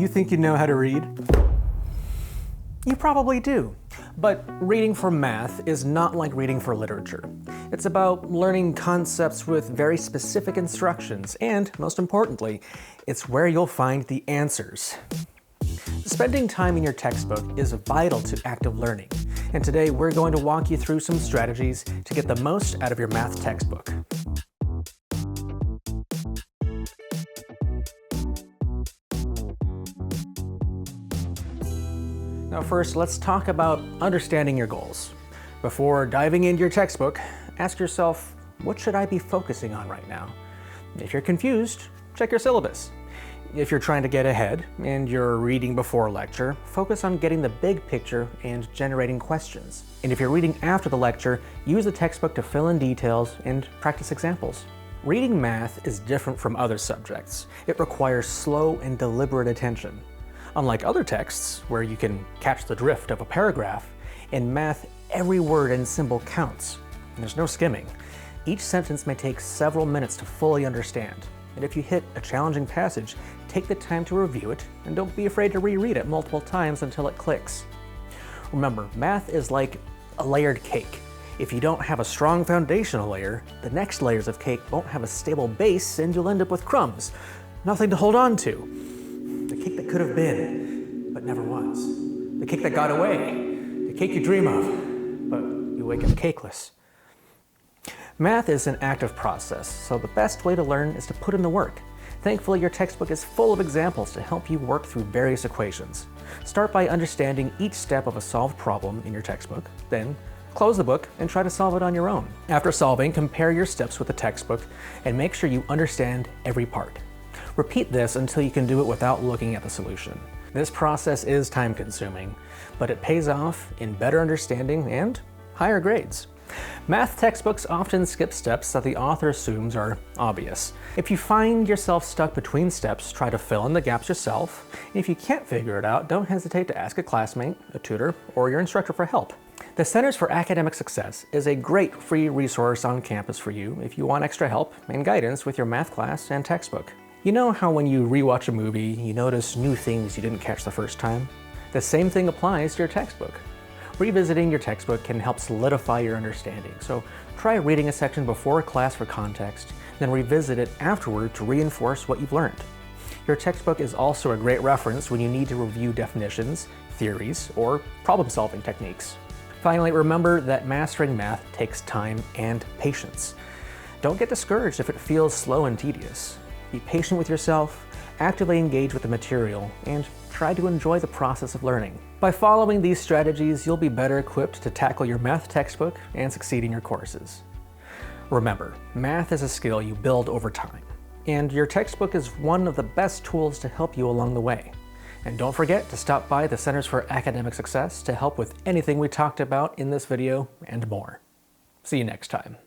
you think you know how to read? You probably do. But reading for math is not like reading for literature. It's about learning concepts with very specific instructions, and most importantly, it's where you'll find the answers. Spending time in your textbook is vital to active learning, and today we're going to walk you through some strategies to get the most out of your math textbook. Now first, let's talk about understanding your goals. Before diving into your textbook, ask yourself, what should I be focusing on right now? If you're confused, check your syllabus. If you're trying to get ahead and you're reading before a lecture, focus on getting the big picture and generating questions. And if you're reading after the lecture, use the textbook to fill in details and practice examples. Reading math is different from other subjects. It requires slow and deliberate attention. Unlike other texts, where you can catch the drift of a paragraph, in math, every word and symbol counts. And there's no skimming. Each sentence may take several minutes to fully understand. And if you hit a challenging passage, take the time to review it, and don't be afraid to reread it multiple times until it clicks. Remember, math is like a layered cake. If you don't have a strong foundational layer, the next layers of cake won't have a stable base, and you'll end up with crumbs. Nothing to hold on to. The cake that could have been, but never was. The cake that got away. The cake you dream of, but you wake up cakeless. Math is an active process, so the best way to learn is to put in the work. Thankfully, your textbook is full of examples to help you work through various equations. Start by understanding each step of a solved problem in your textbook, then close the book and try to solve it on your own. After solving, compare your steps with the textbook and make sure you understand every part. Repeat this until you can do it without looking at the solution. This process is time-consuming, but it pays off in better understanding and higher grades. Math textbooks often skip steps that the author assumes are obvious. If you find yourself stuck between steps, try to fill in the gaps yourself. And if you can't figure it out, don't hesitate to ask a classmate, a tutor, or your instructor for help. The Centers for Academic Success is a great free resource on campus for you if you want extra help and guidance with your math class and textbook. You know how when you rewatch a movie, you notice new things you didn't catch the first time? The same thing applies to your textbook. Revisiting your textbook can help solidify your understanding, so try reading a section before a class for context, then revisit it afterward to reinforce what you've learned. Your textbook is also a great reference when you need to review definitions, theories, or problem-solving techniques. Finally, remember that mastering math takes time and patience. Don't get discouraged if it feels slow and tedious. Be patient with yourself, actively engage with the material, and try to enjoy the process of learning. By following these strategies, you'll be better equipped to tackle your math textbook and succeed in your courses. Remember, math is a skill you build over time, and your textbook is one of the best tools to help you along the way. And don't forget to stop by the Centers for Academic Success to help with anything we talked about in this video and more. See you next time.